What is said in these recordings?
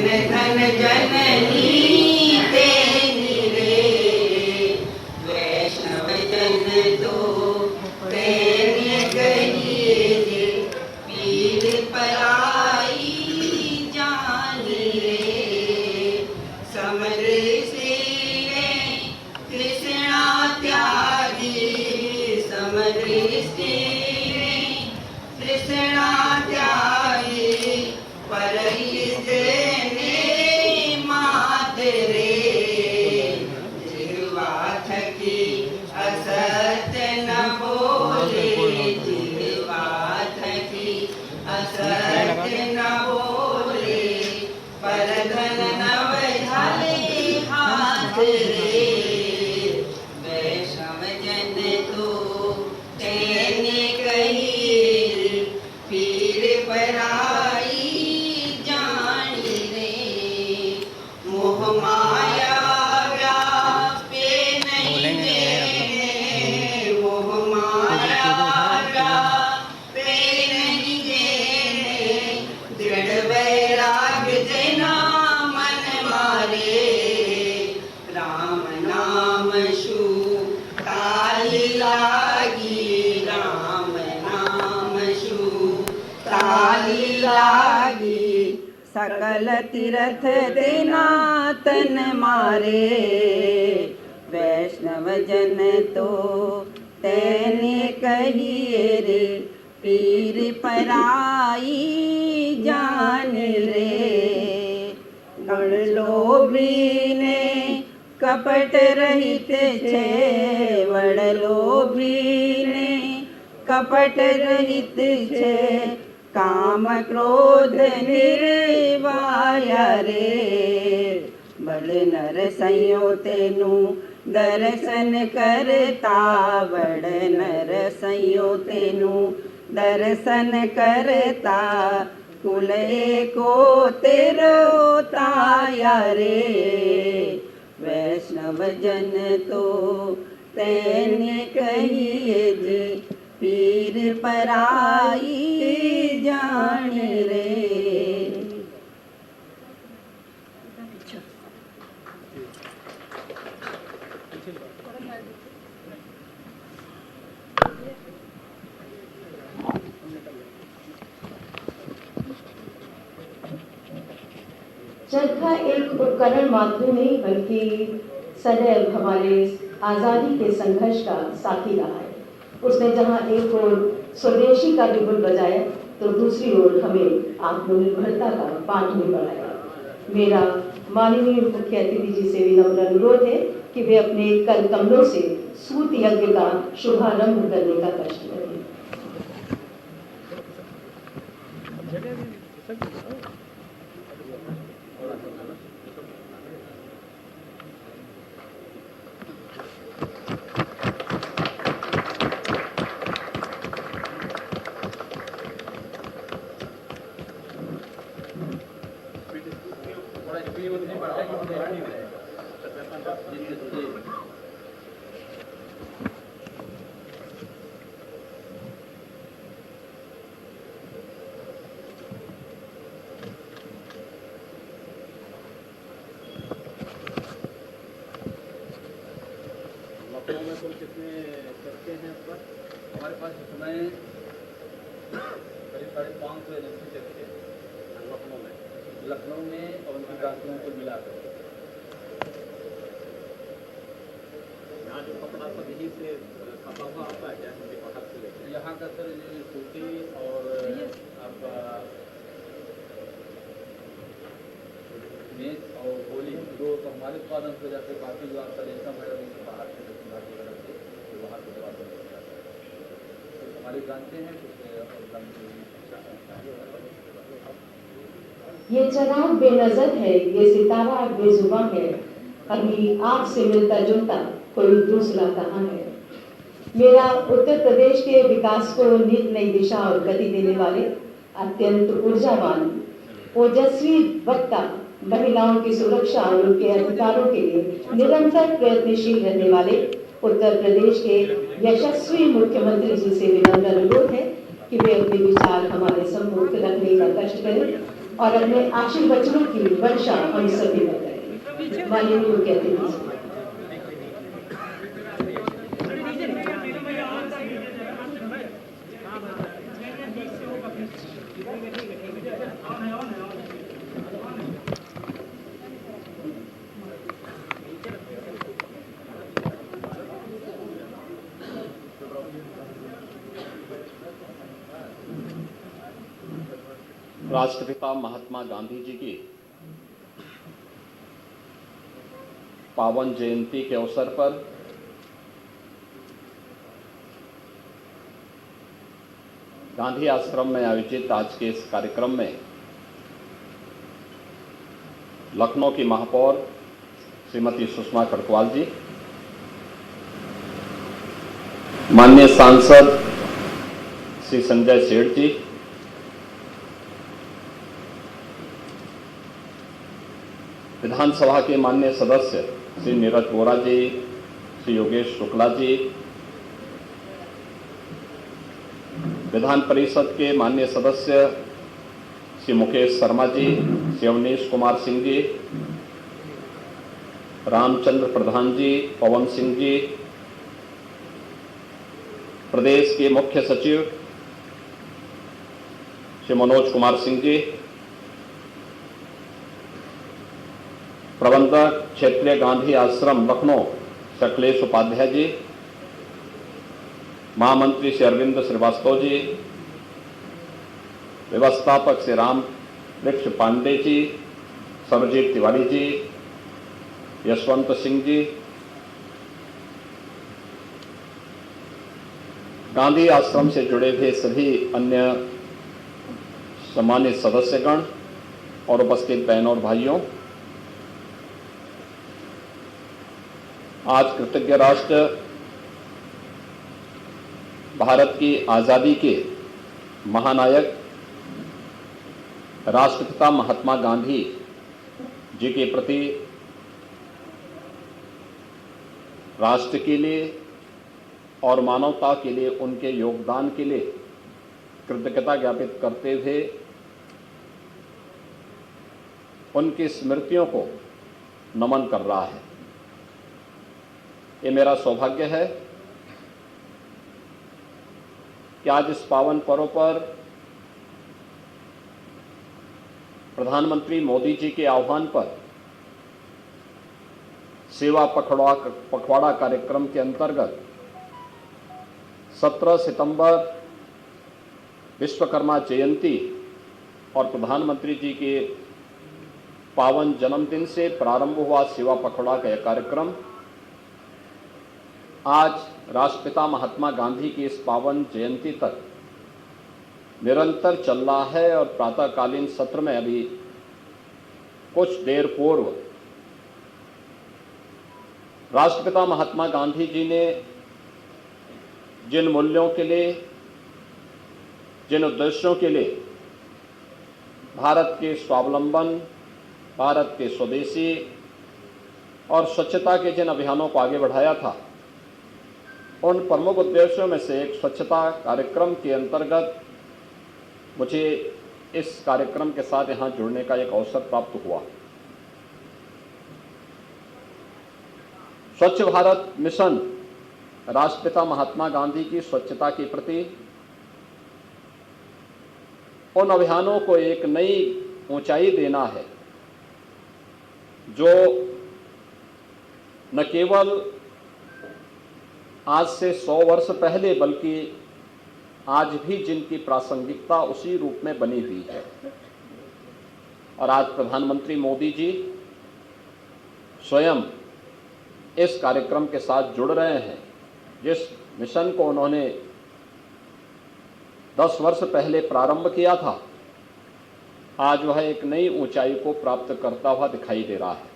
धन जननी तेरी रे, वैष्णव जन तो तेने कहिए रे, पीर पराई जानी रे। समर से कृष्णा त्यागी, समर से कृष्णा त्यागी, परहित ने मात रे। जिह्वा थकी असत्य न बोले, जिह्वा थकी असत्य न बोले, पर धन नव झाले हाथ रे। वैष्णव जन तो तेने कहिए, पीर पराई जानी रे। मोह माया व्यापे नहीं देने, मोह माया व्यापे नहीं देने, दृढ़ वैराग्य जना मन मारे। राम नाम शु ताली लागी, राम नाम शु ताली लागी, सकल तीर्थ देना तन मारे। वैष्णव जन तो तेने कहिए रे, पीर पराई जान रे। गण लोभी ने कपट रहित छे, वड़ लोभी ने कपट रहित छे, काम क्रोध निर्वाया रे। बल नर संयो तेनु दर्शन करता, बड़ नर संयो तेनु दर्शन करता, कुल एको तेरो ताया रे। वैष्णव जन तो तेने कहिए जी, पीर पराई जान रे। चरखा एक उपकरण मात्र नहीं बल्कि सदैव हमारे आज़ादी के संघर्ष का साथी रहा है। उसने जहाँ एक ओर स्वदेशी का बिगुल बजाया तो दूसरी ओर हमें आत्मनिर्भरता का पाठ भी पढ़ाया। मेरा माननीय मुख्य अतिथि जी से विनम्र अनुरोध है कि वे अपने कर कमलों से सूत यज्ञ का शुभारंभ करने का कष्ट करें। लखनऊ में कुल कितने चर्चे हैं इस पर? हमारे पास इस समय करीब 550 एजेंसी चर्चे हैं लखनऊ में और उनकी ब्रांचों को मिलाकर। यहाँ जो कपड़ा सब यहीं से खपा हुआ आता है, जैसे बाहर से लेकर यहाँ का सर सूती और आपका मेज और होली दो तो हमारे उत्पादन हो जाते, बाकी जो आपका रेशम है बाहर से दक्षिण भारत वगैरह से तो वहाँ से उत्पादन हो जाता है। तो हमारी ब्रांचें हैं ये चराग बेनजर है, ये सितारा बेजुबां है, अभी आँख से मिलता जुलता कोई दूसरा कहाँ है। मेरा उत्तर प्रदेश के विकास को नित नई दिशा और गति देने वाले अत्यंत ऊर्जावान ओजस्वी वक्ता, महिलाओं की सुरक्षा और उनके अधिकारों के लिए निरंतर प्रयत्नशील रहने वाले उत्तर प्रदेश के यशस्वी मुख्यमंत्री जी से विनम्र अनुरोध है कि वे अपने विचार हमारे सम्मुख रखने का कष्ट करें। और अपने आशीर्वचनों की वर्षा हम सभी में करें। माननीय मुख्य अतिथि, राष्ट्रपिता महात्मा गांधी जी की पावन जयंती के अवसर पर गांधी आश्रम में आयोजित आज के इस कार्यक्रम में लखनऊ की महापौर श्रीमती सुषमा खड़गवाल जी, माननीय सांसद श्री संजय सेठ जी, विधानसभा के माननीय सदस्य श्री नीरज वोरा जी, श्री योगेश शुक्ला जी, विधान परिषद के माननीय सदस्य श्री मुकेश शर्मा जी, श्री अवनीश कुमार सिंह जी, रामचंद्र प्रधान जी, पवन सिंह जी, प्रदेश के मुख्य सचिव श्री मनोज कुमार सिंह जी, प्रबंधक क्षेत्रीय गांधी आश्रम लखनऊ अखिलेश उपाध्याय जी, महामंत्री श्री अरविंद श्रीवास्तव जी, व्यवस्थापक श्री राम वृक्ष पांडे जी, सर्वजीत तिवारी जी, यशवंत सिंह जी, गांधी आश्रम से जुड़े हुए सभी अन्य सम्मानित सदस्यगण और उपस्थित बहनों और भाइयों, आज कृतज्ञ राष्ट्र भारत की आज़ादी के महानायक राष्ट्रपिता महात्मा गांधी जी के प्रति राष्ट्र के लिए और मानवता के लिए उनके योगदान के लिए कृतज्ञता ज्ञापित करते हुए उनकी स्मृतियों को नमन कर रहा है। ये मेरा सौभाग्य है कि आज इस पावन पर्व पर प्रधानमंत्री मोदी जी के आह्वान पर सेवा पखवाड़ा कार्यक्रम के अंतर्गत 17 सितंबर विश्वकर्मा जयंती और प्रधानमंत्री जी के पावन जन्मदिन से प्रारंभ हुआ सेवा पखवाड़ा का यह कार्यक्रम आज राष्ट्रपिता महात्मा गांधी की इस पावन जयंती तक निरंतर चल रहा है और प्रातःकालीन सत्र में अभी कुछ देर पूर्व राष्ट्रपिता महात्मा गांधी जी ने जिन मूल्यों के लिए, जिन उद्देश्यों के लिए भारत के स्वावलंबन, भारत के स्वदेशी और स्वच्छता के जिन अभियानों को आगे बढ़ाया था, उन प्रमुख उद्देश्यों में से एक स्वच्छता कार्यक्रम के अंतर्गत मुझे इस कार्यक्रम के साथ यहाँ जुड़ने का एक अवसर प्राप्त हुआ। स्वच्छ भारत मिशन राष्ट्रपिता महात्मा गांधी की स्वच्छता के प्रति उन अभियानों को एक नई ऊंचाई देना है, जो न केवल आज से 100 वर्ष पहले बल्कि आज भी जिनकी प्रासंगिकता उसी रूप में बनी हुई है। और आज प्रधानमंत्री मोदी जी स्वयं इस कार्यक्रम के साथ जुड़ रहे हैं। जिस मिशन को उन्होंने 10 वर्ष पहले प्रारंभ किया था, आज वह एक नई ऊंचाई को प्राप्त करता हुआ दिखाई दे रहा है।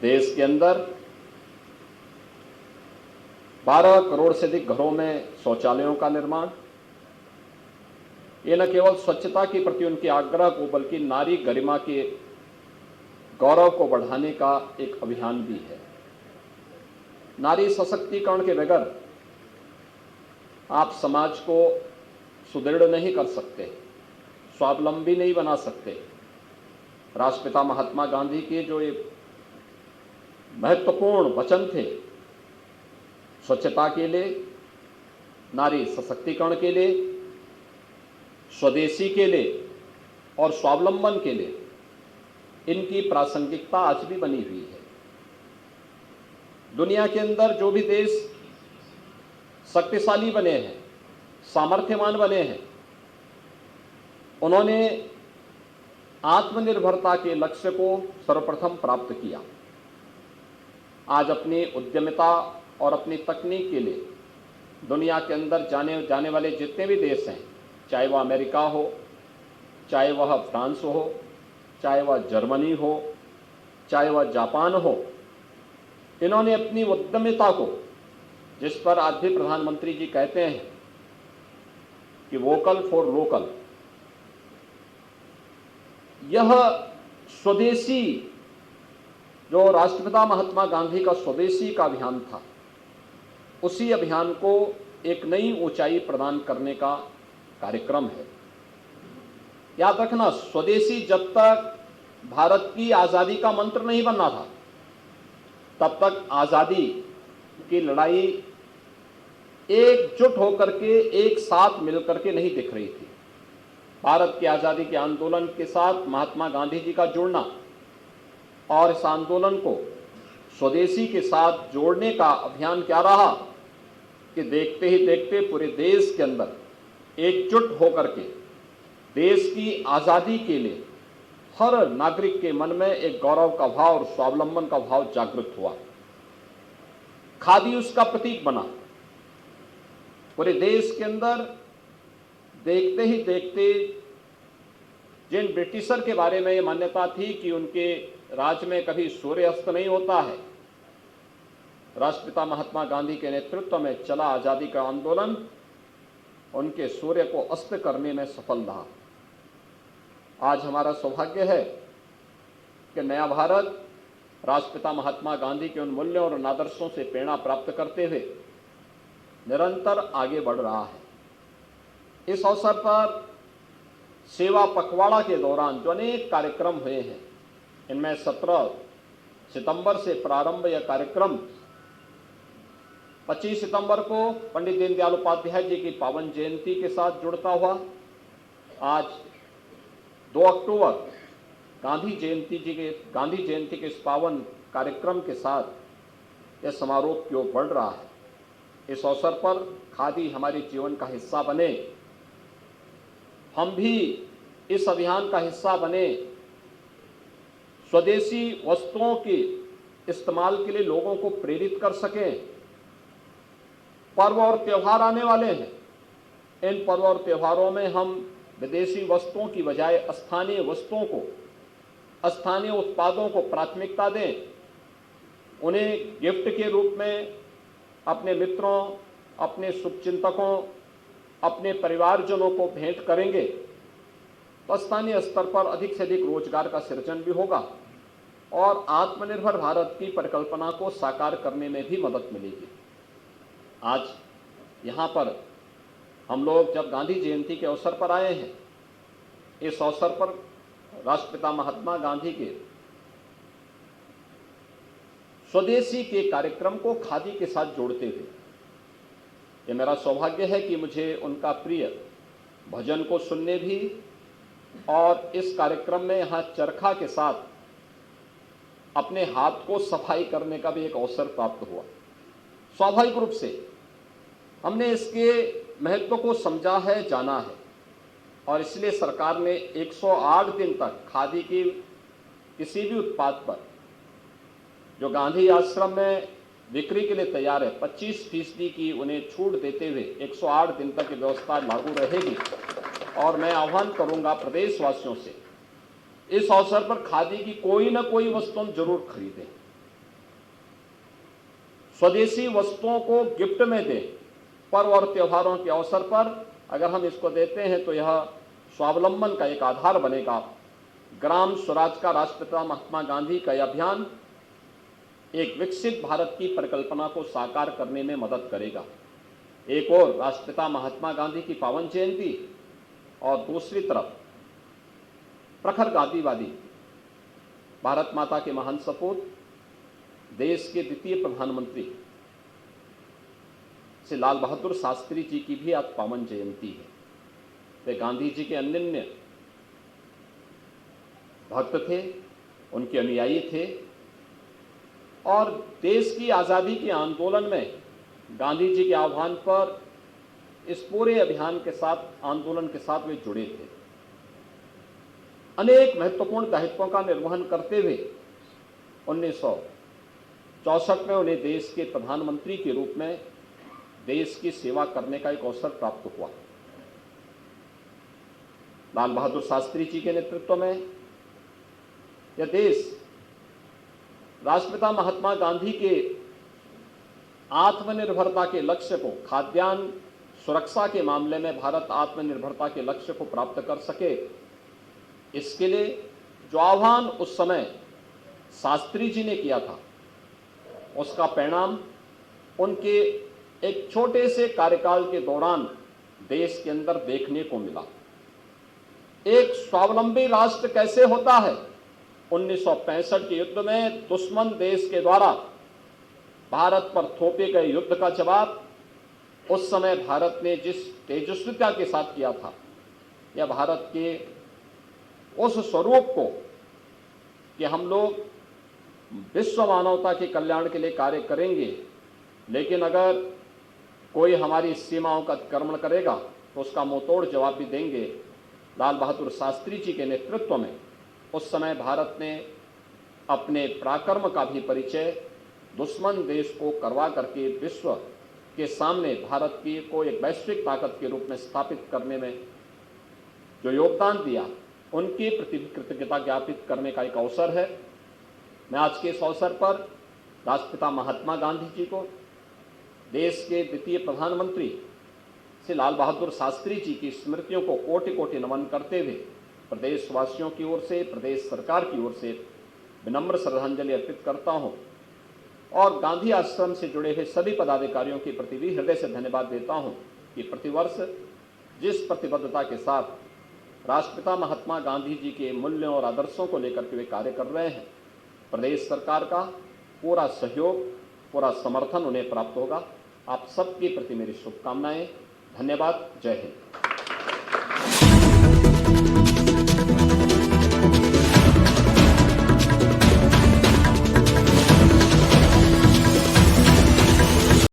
देश के अंदर 12 करोड़ से अधिक घरों में शौचालयों का निर्माण, ये न केवल स्वच्छता के प्रति उनके आग्रह को बल्कि नारी गरिमा के गौरव को बढ़ाने का एक अभियान भी है। नारी सशक्तिकरण के बगैर आप समाज को सुदृढ़ नहीं कर सकते। स्वावलंबी नहीं बना सकते। राष्ट्रपिता महात्मा गांधी के जो एक महत्वपूर्ण वचन थे, स्वच्छता के लिए, नारी सशक्तिकरण के लिए, स्वदेशी के लिए और स्वावलंबन के लिए, इनकी प्रासंगिकता आज भी बनी हुई है। दुनिया के अंदर जो भी देश शक्तिशाली बने हैं, सामर्थ्यवान बने हैं, उन्होंने आत्मनिर्भरता के लक्ष्य को सर्वप्रथम प्राप्त किया। आज अपनी उद्यमिता और अपनी तकनीक के लिए दुनिया के अंदर जाने वाले जितने भी देश हैं, चाहे वह अमेरिका हो, चाहे वह फ्रांस हो, चाहे वह जर्मनी हो, चाहे वह जापान हो, इन्होंने अपनी उद्यमिता को, जिस पर आज भी प्रधानमंत्री जी कहते हैं कि वोकल फॉर लोकल, यह स्वदेशी, जो राष्ट्रपिता महात्मा गांधी का स्वदेशी का अभियान था, उसी अभियान को एक नई ऊंचाई प्रदान करने का कार्यक्रम है। याद रखना, स्वदेशी जब तक भारत की आज़ादी का मंत्र नहीं बनना था, तब तक आज़ादी की लड़ाई एकजुट होकर के, एक साथ मिलकर के नहीं दिख रही थी। भारत की आज़ादी के आंदोलन के साथ महात्मा गांधी जी का जुड़ना और इस आंदोलन को स्वदेशी के साथ जोड़ने का अभियान क्या रहा कि देखते ही देखते पूरे देश के अंदर एकजुट होकर के देश की आज़ादी के लिए हर नागरिक के मन में एक गौरव का भाव और स्वावलंबन का भाव जागृत हुआ। खादी उसका प्रतीक बना। पूरे देश के अंदर देखते ही देखते जिन ब्रिटिशर के बारे में ये मान्यता थी कि उनके राज में कभी सूर्य अस्त नहीं होता है, राष्ट्रपिता महात्मा गांधी के नेतृत्व में चला आज़ादी का आंदोलन उनके सूर्य को अस्त करने में सफल रहा। आज हमारा सौभाग्य है कि नया भारत राष्ट्रपिता महात्मा गांधी के उन मूल्यों और आदर्शों से प्रेरणा प्राप्त करते हुए निरंतर आगे बढ़ रहा है। इस अवसर पर सेवा पखवाड़ा के दौरान जो अनेक कार्यक्रम हुए हैं, इनमें 17 सितंबर से प्रारंभ यह कार्यक्रम 25 सितंबर को पंडित दीनदयाल उपाध्याय जी की पावन जयंती के साथ जुड़ता हुआ आज 2 अक्टूबर गांधी जयंती के इस पावन कार्यक्रम के साथ यह समारोह की ओर बढ़ रहा है। इस अवसर पर खादी हमारे जीवन का हिस्सा बने, हम भी इस अभियान का हिस्सा बने, स्वदेशी वस्तुओं के इस्तेमाल के लिए लोगों को प्रेरित कर सकें। पर्व और त्यौहार आने वाले हैं, इन पर्व और त्योहारों में हम विदेशी वस्तुओं की बजाय स्थानीय वस्तुओं को, स्थानीय उत्पादों को प्राथमिकता दें। उन्हें गिफ्ट के रूप में अपने मित्रों, अपने शुभचिंतकों, अपने परिवारजनों को भेंट करेंगे तो स्थानीय स्तर पर अधिक से अधिक रोजगार का सृजन भी होगा और आत्मनिर्भर भारत की परिकल्पना को साकार करने में भी मदद मिलेगी। आज यहाँ पर हम लोग जब गांधी जयंती के अवसर पर आए हैं, इस अवसर पर राष्ट्रपिता महात्मा गांधी के स्वदेशी के कार्यक्रम को खादी के साथ जोड़ते हुए ये मेरा सौभाग्य है कि मुझे उनका प्रिय भजन को सुनने भी और इस कार्यक्रम में यहाँ चरखा के साथ अपने हाथ को सफाई करने का भी एक अवसर प्राप्त हुआ। स्वाभाविक रूप से हमने इसके महत्व को समझा है, जाना है और इसलिए सरकार ने 108 दिन तक खादी की किसी भी उत्पाद पर जो गांधी आश्रम में बिक्री के लिए तैयार है 25% की उन्हें छूट देते हुए 108 दिन तक की व्यवस्था लागू रहेगी। और मैं आह्वान करूंगा प्रदेशवासियों से, इस अवसर पर खादी की कोई ना कोई वस्तु हम जरूर खरीदें, स्वदेशी वस्तुओं को गिफ्ट में दें। पर्व और त्योहारों के अवसर पर अगर हम इसको देते हैं तो यह स्वावलंबन का एक आधार बनेगा। ग्राम स्वराज का राष्ट्रपिता महात्मा गांधी का यह अभियान एक विकसित भारत की परिकल्पना को साकार करने में मदद करेगा। एक और राष्ट्रपिता महात्मा गांधी की पावन जयंती और दूसरी तरफ प्रखर गांधीवादी, भारत माता के महान सपूत, देश के द्वितीय प्रधानमंत्री श्री लाल बहादुर शास्त्री जी की भी आज पावन जयंती है। वे गांधी जी के अनन्य भक्त थे, उनके अनुयायी थे और देश की आज़ादी के आंदोलन में गांधी जी के आह्वान पर इस पूरे अभियान के साथ, आंदोलन के साथ वे जुड़े थे। अनेक महत्वपूर्ण दायित्वों का निर्वहन करते हुए 1964 में उन्हें देश के प्रधानमंत्री के रूप में देश की सेवा करने का एक अवसर प्राप्त हुआ। लाल बहादुर शास्त्री जी के नेतृत्व में यह देश राष्ट्रपिता महात्मा गांधी के आत्मनिर्भरता के लक्ष्य को, खाद्यान्न सुरक्षा के मामले में भारत आत्मनिर्भरता के लक्ष्य को प्राप्त कर सके, इसके लिए जो आह्वान उस समय शास्त्री जी ने किया था, उसका परिणाम उनके एक छोटे से कार्यकाल के दौरान देश के अंदर देखने को मिला। एक स्वावलंबी राष्ट्र कैसे होता है? 1965 के युद्ध में दुश्मन देश के द्वारा भारत पर थोपे गए युद्ध का जवाब उस समय भारत ने जिस तेजस्विता के साथ किया था, यह भारत के उस स्वरूप को कि हम लोग विश्व मानवता के कल्याण के लिए कार्य करेंगे, लेकिन अगर कोई हमारी सीमाओं का अतिक्रमण करेगा तो उसका मुंहतोड़ जवाब भी देंगे। लाल बहादुर शास्त्री जी के नेतृत्व में उस समय भारत ने अपने पराक्रम का भी परिचय दुश्मन देश को करवा करके विश्व के सामने भारत की को एक वैश्विक ताकत के रूप में स्थापित करने में जो योगदान दिया, उनके प्रति कृतज्ञता ज्ञापित करने का एक अवसर है। मैं आज के इस अवसर पर राष्ट्रपिता महात्मा गांधी जी को, देश के द्वितीय प्रधानमंत्री श्री लाल बहादुर शास्त्री जी की स्मृतियों को कोटि कोटि नमन करते हुए प्रदेशवासियों की ओर से, प्रदेश सरकार की ओर से विनम्र श्रद्धांजलि अर्पित करता हूं और गांधी आश्रम से जुड़े हुए सभी पदाधिकारियों के प्रति भी हृदय से धन्यवाद देता हूं कि प्रतिवर्ष जिस प्रतिबद्धता के साथ राष्ट्रपिता महात्मा गांधी जी के मूल्यों और आदर्शों को लेकर के वे कार्य कर रहे हैं, प्रदेश सरकार का पूरा सहयोग, पूरा समर्थन उन्हें प्राप्त होगा। आप सबके प्रति मेरी शुभकामनाएं। धन्यवाद। जय हिंद।